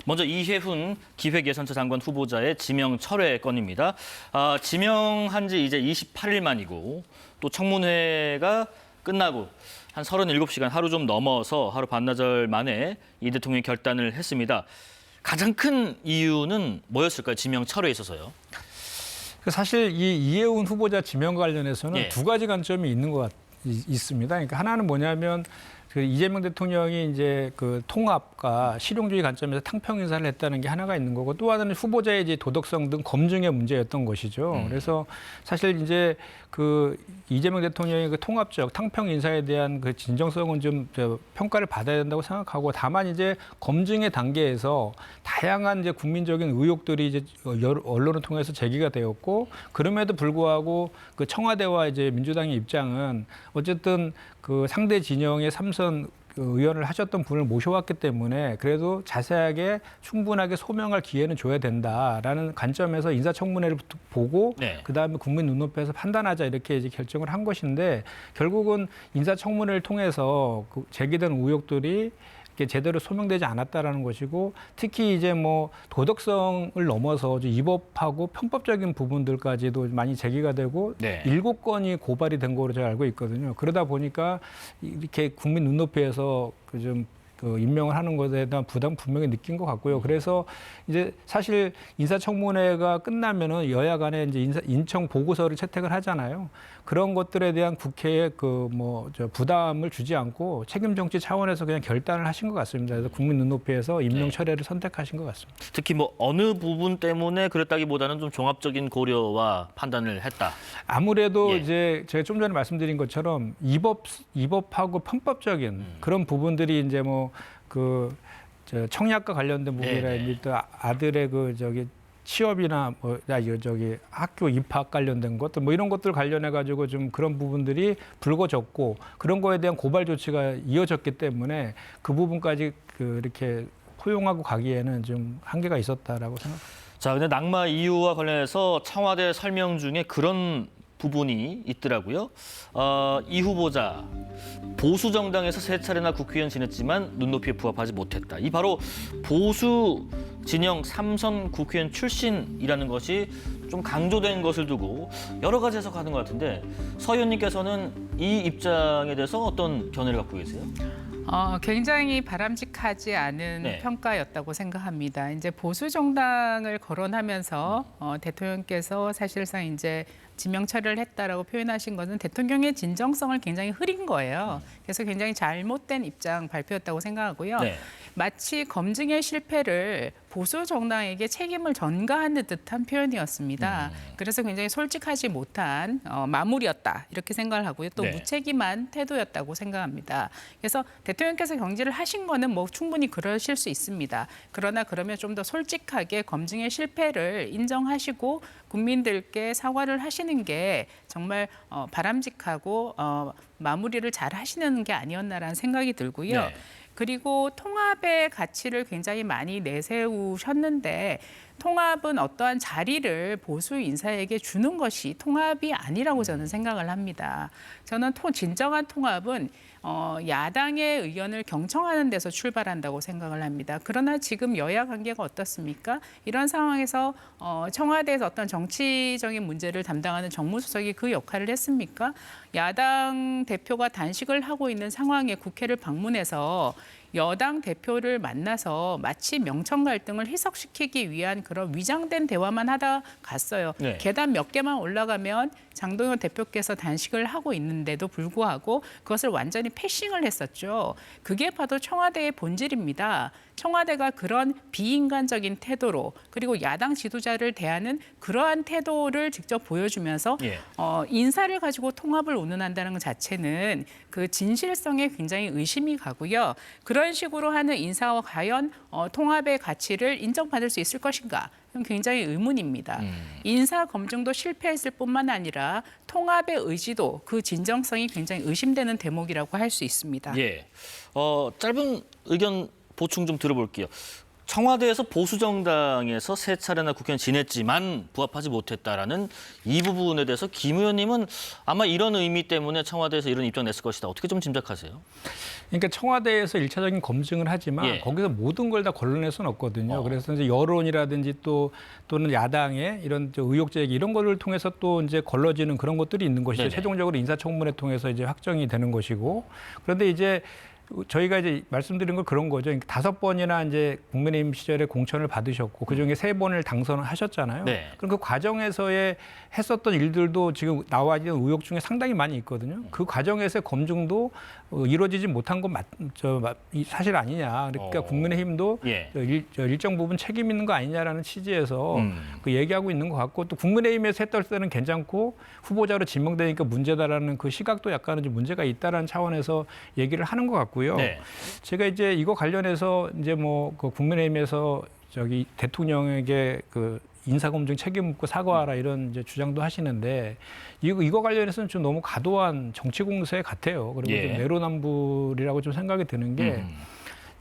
먼저 이혜훈 기획예산처 장관 후보자의 지명 철회 건입니다. 지명한 지 이제 28일 만이고 또 청문회가 끝나고 한 37시간 하루 좀 넘어서 하루 반나절 만에 이 대통령이 결단을 했습니다. 가장 큰 이유는 뭐였을까요? 지명 철회에 있어서요. 사실 이 이혜훈 후보자 지명과 관련해서는 예. 두 가지 관점이 있습니다. 그러니까 하나는 뭐냐면 그 이재명 대통령이 이제 그 통합과 실용주의 관점에서 탕평 인사를 했다는 게 하나가 있는 거고, 또 하나는 후보자의 이제 도덕성 등 검증의 문제였던 것이죠. 그래서 사실 이제 그 이재명 대통령의 그 통합적 탕평 인사에 대한 그 진정성은 좀 평가를 받아야 된다고 생각하고, 다만 이제 검증의 단계에서 다양한 이제 국민적인 의혹들이 이제 언론을 통해서 제기가 되었고, 그럼에도 불구하고 그 청와대와 이제 민주당의 입장은 어쨌든 그 상대 진영의 삼선 의원을 하셨던 분을 모셔왔기 때문에 그래도 자세하게 충분하게 소명할 기회는 줘야 된다라는 관점에서 인사청문회를 보고 그다음에 국민 눈높이에서 판단하자, 이렇게 이제 결정을 한 것인데, 결국은 인사청문회를 통해서 그 제기된 의혹들이 제대로 소명되지 않았다라는 것이고, 특히 이제 뭐 도덕성을 넘어서 위법하고 편법적인 부분들까지도 많이 제기가 되고 7건이 고발이 된 거로 제가 알고 있거든요. 그러다 보니까 이렇게 국민 눈높이에서 그 임명을 하는 것에 대한 부담 분명히 느낀 것 같고요. 그래서 이제 사실 인사청문회가 끝나면은 여야 간에 이제 인청 보고서를 채택을 하잖아요. 그런 것들에 대한 국회의 부담을 주지 않고 책임 정치 차원에서 그냥 결단을 하신 것 같습니다. 그래서 국민 눈높이에서 임명 철회를 선택하신 것 같습니다. 특히 뭐 어느 부분 때문에 그랬다기보다는 좀 종합적인 고려와 판단을 했다. 아무래도 이제 제가 좀 전에 말씀드린 것처럼 위법하고 편법적인 그런 부분들이 이제 청약과 관련된 부분이라 아들의 취업이나 학교 입학 관련된 것들 이런 것들 관련해 가지고 좀 그런 부분들이 불거졌고, 그런 거에 대한 고발 조치가 이어졌기 때문에 그 부분까지 이렇게 포용하고 가기에는 좀 한계가 있었다라고 생각합니다. 자, 근데 낙마 이유와 관련해서 청와대 설명 중에 그런 부분이 있더라고요. 이 후보자 보수 정당에서 3차례나 국회의원 지냈지만 눈높이에 부합하지 못했다. 이 바로 보수 진영 3선 국회의원 출신이라는 것이 좀 강조된 것을 두고 여러 가지 해석하는 것 같은데, 서 의원님께서는 이 입장에 대해서 어떤 견해를 갖고 계세요? 굉장히 바람직하지 않은 평가였다고 생각합니다. 이제 보수 정당을 거론하면서 대통령께서 사실상 이제 지명 철회를 했다라고 표현하신 것은 대통령의 진정성을 굉장히 흐린 거예요. 그래서 굉장히 잘못된 입장 발표였다고 생각하고요. 마치 검증의 실패를 보수 정당에게 책임을 전가하는 듯한 표현이었습니다. 그래서 굉장히 솔직하지 못한 마무리였다, 이렇게 생각을 하고요. 또 무책임한 태도였다고 생각합니다. 그래서 대통령께서 경질을 하신 거는 충분히 그러실 수 있습니다. 그러나 그러면 좀 더 솔직하게 검증의 실패를 인정하시고 국민들께 사과를 하시는 게 정말 바람직하고 마무리를 잘 하시는 게 아니었나라는 생각이 들고요. 그리고 통합의 가치를 굉장히 많이 내세우셨는데, 통합은 어떠한 자리를 보수 인사에게 주는 것이 통합이 아니라고 저는 생각을 합니다. 저는 진정한 통합은 야당의 의견을 경청하는 데서 출발한다고 생각을 합니다. 그러나 지금 여야 관계가 어떻습니까? 이런 상황에서 청와대에서 어떤 정치적인 문제를 담당하는 정무수석이 그 역할을 했습니까? 야당 대표가 단식을 하고 있는 상황에 국회를 방문해서 여당 대표를 만나서 마치 명청 갈등을 희석시키기 위한 그런 위장된 대화만 하다 갔어요. 계단 몇 개만 올라가면 장동현 대표께서 단식을 하고 있는데도 불구하고 그것을 완전히 패싱을 했었죠. 그게 바로 청와대의 본질입니다. 청와대가 그런 비인간적인 태도로, 그리고 야당 지도자를 대하는 그러한 태도를 직접 보여주면서 인사를 가지고 통합을 운운한다는 것 자체는 그 진실성에 굉장히 의심이 가고요. 그런 식으로 하는 인사와 과연 통합의 가치를 인정받을 수 있을 것인가? 굉장히 의문입니다. 인사 검증도 실패했을 뿐만 아니라 통합의 의지도, 그 진정성이 굉장히 의심되는 대목이라고 할 수 있습니다. 짧은 의견 보충 좀 들어볼게요. 청와대에서 보수 정당에서 세 차례나 국회의원 지냈지만 부합하지 못했다라는 이 부분에 대해서 김 의원님은 아마 이런 의미 때문에 청와대에서 이런 입장 냈을 것이다. 어떻게 좀 짐작하세요? 그러니까 청와대에서 일차적인 검증을 하지만 예. 거기서 모든 걸 다 걸러낼 수는 없거든요. 그래서 이제 여론이라든지 또는 야당의 이런 의혹 제기 이런 거를 통해서 또 이제 걸러지는 그런 것들이 있는 것이죠. 네네. 최종적으로 인사청문회 통해서 이제 확정이 되는 것이고. 그런데 이제 저희가 이제 말씀드린 건 그런 거죠. 5번이나 이제 국민의힘 시절에 공천을 받으셨고 그중에 3번을 당선을 하셨잖아요. 네. 그럼 그 과정에서의 했었던 일들도 지금 나와 있는 의혹 중에 상당히 많이 있거든요. 그 과정에서의 검증도 이루어지지 못한 건 사실 아니냐. 그러니까 국민의힘도 예. 일정 부분 책임 있는 거 아니냐라는 취지에서 그 얘기하고 있는 것 같고 또 국민의힘에서 했을 때는 괜찮고 후보자로 지명되니까 문제다라는 그 시각도 약간은 좀 문제가 있다라는 차원에서 얘기를 하는 것 같고요. 네. 제가 이제 이거 관련해서 이제 뭐 그 국민의힘에서 대통령에게 그 인사검증 책임 묻고 사과하라 이런 이제 주장도 하시는데 이거 관련해서는 좀 너무 과도한 정치 공세 같아요. 그리고 예. 좀 내로남불이라고 좀 생각이 드는 게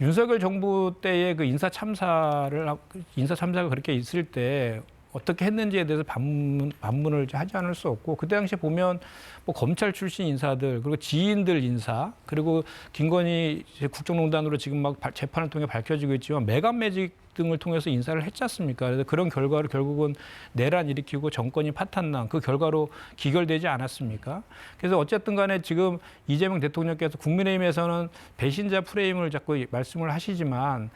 윤석열 정부 때의 그 인사 참사가 그렇게 있을 때 어떻게 했는지에 대해서 반문을 하지 않을 수 없고 그때 당시에 보면 뭐 검찰 출신 인사들 그리고 지인들 인사 그리고 김건희 국정농단으로 지금 막 재판을 통해 밝혀지고 있지만 매각 매직 등을 통해서 인사를 했지 않습니까? 그래서 그런 결과로 결국은 내란 일으키고 정권이 파탄난 그 결과로 기결되지 않았습니까? 그래서 어쨌든 간에 지금 이재명 대통령께서 국민의힘에서는 배신자 프레임을 자꾸 말씀을 하시지만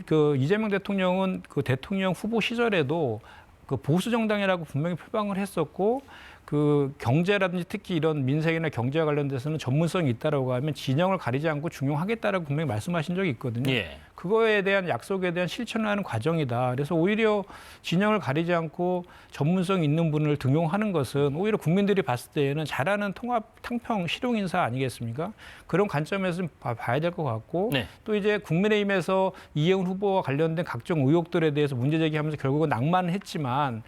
그 이재명 대통령은 그 대통령 후보 시절에도 그 보수 정당이라고 분명히 표방을 했었고 그 경제라든지 특히 이런 민생이나 경제와 관련돼서는 전문성이 있다라고 하면 진영을 가리지 않고 중용하겠다라고 분명히 말씀하신 적이 있거든요. 예. 그거에 대한 약속에 대한 실천을 하는 과정이다. 그래서 오히려 진영을 가리지 않고 전문성 있는 분을 등용하는 것은 오히려 국민들이 봤을 때에는 잘하는 통합, 탕평, 실용 인사 아니겠습니까? 그런 관점에서 좀 봐야 될 것 같고 네. 또 이제 국민의힘에서 이해운 후보와 관련된 각종 의혹들에 대해서 문제 제기하면서 결국은 낭만은 했지만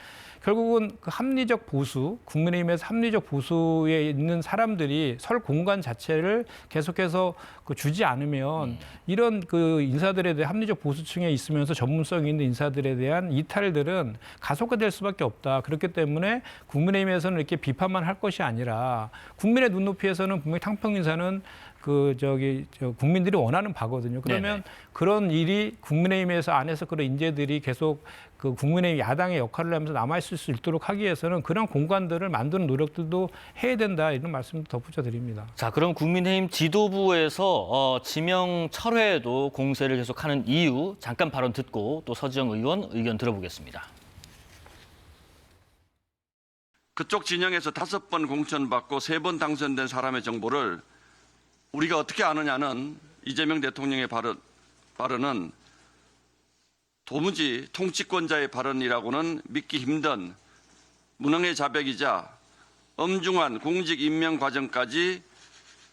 결국은 그 합리적 보수, 국민의힘에서 합리적 보수에 있는 사람들이 설 공간 자체를 계속해서 그 주지 않으면 이런 그 인사들에 대한 합리적 보수층에 있으면서 전문성 있는 인사들에 대한 이탈들은 가속화될 수밖에 없다. 그렇기 때문에 국민의힘에서는 이렇게 비판만 할 것이 아니라 국민의 눈높이에서는 분명히 탕평 인사는 국민들이 원하는 바거든요. 그러면 네네. 그런 일이 국민의힘에서 안에서 그런 인재들이 계속 그 국민의힘 야당의 역할을 하면서 남아있을 수 있도록 하기 위해서는 그런 공간들을 만드는 노력들도 해야 된다. 이런 말씀도 덧붙여 드립니다. 자, 그럼 국민의힘 지도부에서 지명 철회에도 공세를 계속하는 이유 잠깐 발언 듣고 또 서지영 의원 의견 들어보겠습니다. 그쪽 진영에서 5번 공천받고 3번 당선된 사람의 정보를 우리가 어떻게 아느냐는 이재명 대통령의 발언은 도무지 통치권자의 발언이라고는 믿기 힘든 무능의 자백이자 엄중한 공직 임명 과정까지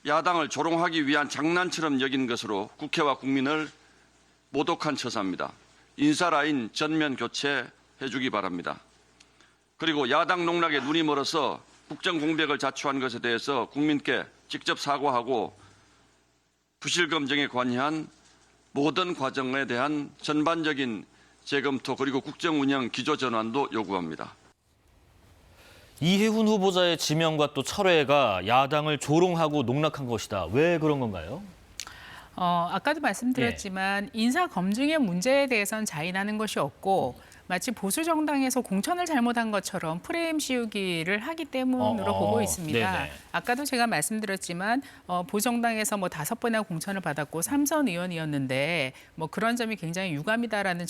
야당을 조롱하기 위한 장난처럼 여긴 것으로 국회와 국민을 모독한 처사입니다. 인사라인 전면 교체해 주기 바랍니다. 그리고 야당 농락에 눈이 멀어서 국정 공백을 자초한 것에 대해서 국민께 직접 사과하고 부실 검증에 관여한 모든 과정에 대한 전반적인 재검토 그리고 국정 운영 기조 전환도 요구합니다. 이해훈 후보자의 지명과 또 철회가 야당을 조롱하고 농락한 것이다. 왜 그런 건가요? 아까도 말씀드렸지만 인사 검증의 문제에 대해서는 자인하는 것이 없고 마치 보수 정당에서 공천을 잘못한 것처럼 프레임 씌우기를 하기 때문으로 보고 있습니다. 네네. 아까도 제가 말씀드렸지만 보수 정당에서 뭐 5번이나 공천을 받았고 3선 의원이었는데 뭐 그런 점이 굉장히 유감이다라는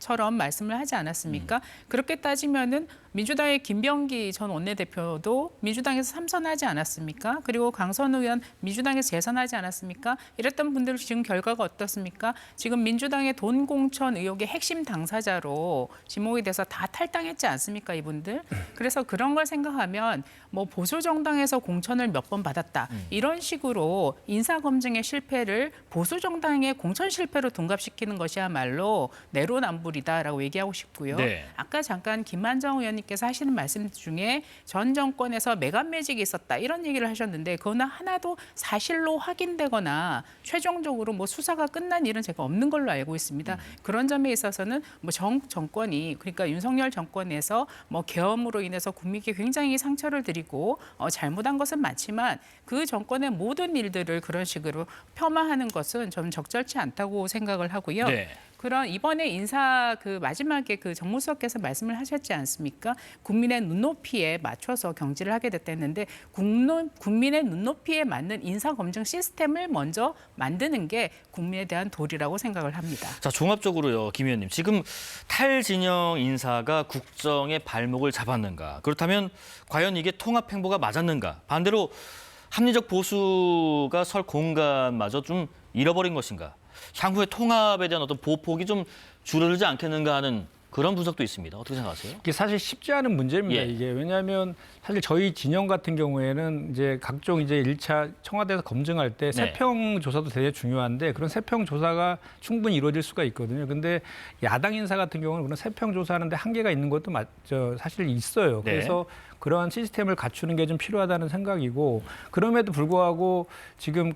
처럼 말씀을 하지 않았습니까? 그렇게 따지면은 민주당의 김병기 전 원내대표도 민주당에서 3선하지 않았습니까? 그리고 강선 의원 민주당에서 재선하지 않았습니까? 이랬던 분들 지금 결과가 어떻습니까? 지금 민주당의 돈 공천 의혹의 핵심 당사자로 지목이 돼서 다 탈당했지 않습니까? 이분들. 그래서 그런 걸 생각하면 뭐 보수 정당에서 공천을 몇 번 받았다. 이런 식으로 인사검증의 실패를 보수 정당의 공천 실패로 둔갑시키는 것이야말로 내로남불이다라고 얘기하고 싶고요. 네. 아까 잠깐 김만정 의원님 위원님께서 하시는 말씀 중에 전 정권에서 매간매직이 있었다 이런 얘기를 하셨는데 그거는 하나도 사실로 확인되거나 최종적으로 뭐 수사가 끝난 일은 제가 없는 걸로 알고 있습니다. 그런 점에 있어서는 뭐 정권이 그러니까 윤석열 정권에서 뭐 계엄으로 인해서 국민께 굉장히 상처를 드리고 잘못한 것은 많지만 그 정권의 모든 일들을 그런 식으로 폄하하는 것은 저는 적절치 않다고 생각을 하고요. 네. 그런 이번에 인사 그 마지막에 그 정무수석께서 말씀을 하셨지 않습니까? 국민의 눈높이에 맞춰서 경질을 하게 됐다 했는데 국민의 눈높이에 맞는 인사 검증 시스템을 먼저 만드는 게 국민에 대한 도리라고 생각을 합니다. 자, 종합적으로요, 김 의원님. 지금 탈진영 인사가 국정의 발목을 잡았는가? 그렇다면 과연 이게 통합 행보가 맞았는가? 반대로 합리적 보수가 설 공간마저 좀 잃어버린 것인가? 향후의 통합에 대한 어떤 보폭이 좀 줄어들지 않겠는가 하는 그런 분석도 있습니다. 어떻게 생각하세요? 이게 사실 쉽지 않은 문제입니다. 예. 이게 왜냐하면 사실 저희 진영 같은 경우에는 이제 각종 이제 1차 청와대에서 검증할 때 세평 조사도 되게 중요한데 그런 세평 조사가 충분히 이루어질 수가 있거든요. 근데 야당 인사 같은 경우는 그런 세평 조사하는데 한계가 있는 것도 사실 있어요. 네. 그래서 그러한 시스템을 갖추는 게 좀 필요하다는 생각이고 그럼에도 불구하고 지금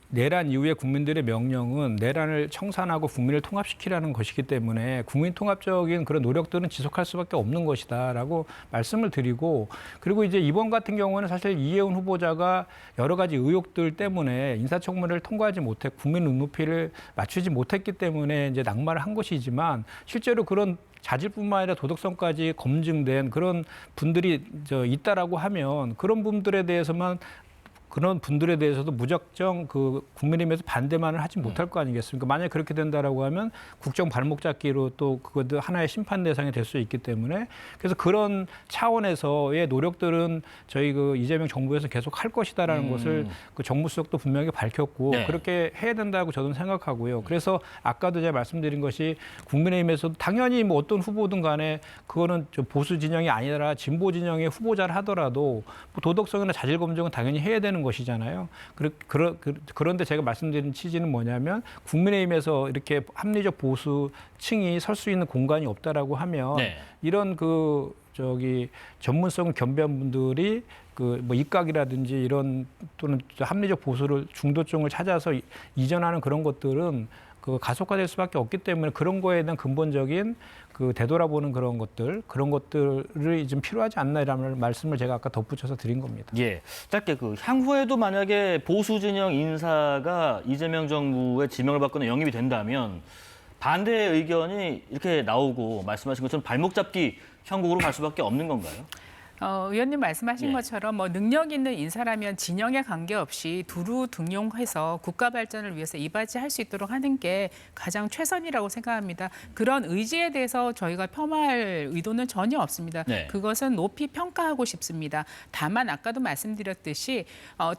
내란 이후에 국민들의 명령은 내란을 청산하고 국민을 통합시키라는 것이기 때문에 국민 통합적인 그런 노력들은 지속할 수밖에 없는 것이다라고 말씀을 드리고 그리고 이제 이번 같은 경우는 사실 이혜훈 후보자가 여러 가지 의혹들 때문에 인사청문회를 통과하지 못해 국민 눈높이를 맞추지 못했기 때문에 이제 낙마를 한 것이지만 실제로 그런 자질뿐만 아니라 도덕성까지 검증된 그런 분들이 있다라고 하면 그런 분들에 대해서도 무작정 그 국민의힘에서 반대만을 하지 못할 거 아니겠습니까? 만약에 그렇게 된다라고 하면 국정 발목 잡기로 또 그것도 하나의 심판 대상이 될 수 있기 때문에 그래서 그런 차원에서의 노력들은 저희 그 이재명 정부에서 계속 할 것이다라는 것을 그 정무수석도 분명히 밝혔고 네. 그렇게 해야 된다고 저는 생각하고요. 그래서 아까도 제가 말씀드린 것이 국민의힘에서도 당연히 뭐 어떤 후보든 간에 그거는 좀 보수 진영이 아니라 진보 진영의 후보자를 하더라도 뭐 도덕성이나 자질 검증은 당연히 해야 되는 것이잖아요. 그런데 제가 말씀드린 취지는 뭐냐면 국민의힘에서 이렇게 합리적 보수층이 설 수 있는 공간이 없다라고 하면 이런 전문성을 겸비한 분들이 뭐 입각이라든지 이런 또는 합리적 보수를 중도층을 찾아서 이전하는 그런 것들은 가속화될 수밖에 없기 때문에 그런 거에 대한 근본적인 되돌아보는 그런 것들이 좀 필요하지 않나 이라는 말씀을 제가 아까 덧붙여서 드린 겁니다. 예, 짧게 향후에도 만약에 보수 진영 인사가 이재명 정부의 지명을 받거나 영입이 된다면 반대 의견이 이렇게 나오고 말씀하신 것처럼 발목 잡기 형국으로 갈 수밖에 없는 건가요? 의원님 말씀하신 것처럼 뭐 능력 있는 인사라면 진영에 관계없이 두루 등용해서 국가 발전을 위해서 이바지할 수 있도록 하는 게 가장 최선이라고 생각합니다. 그런 의지에 대해서 저희가 폄하할 의도는 전혀 없습니다. 그것은 높이 평가하고 싶습니다. 다만 아까도 말씀드렸듯이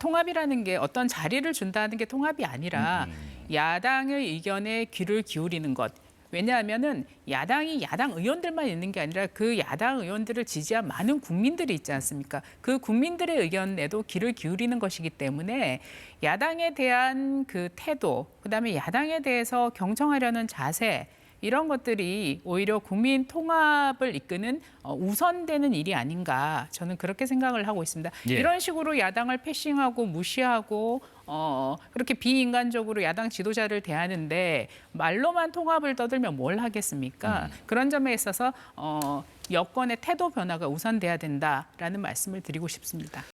통합이라는 게 어떤 자리를 준다는 게 통합이 아니라 야당의 의견에 귀를 기울이는 것. 왜냐하면은 야당이 야당 의원들만 있는 게 아니라 그 야당 의원들을 지지한 많은 국민들이 있지 않습니까? 그 국민들의 의견에도 귀를 기울이는 것이기 때문에 야당에 대한 그 태도, 그다음에 야당에 대해서 경청하려는 자세 이런 것들이 오히려 국민 통합을 이끄는 우선되는 일이 아닌가 저는 그렇게 생각을 하고 있습니다. 이런 식으로 야당을 패싱하고 무시하고 그렇게 비인간적으로 야당 지도자를 대하는데 말로만 통합을 떠들면 뭘 하겠습니까? 그런 점에 있어서 여권의 태도 변화가 우선돼야 된다라는 말씀을 드리고 싶습니다.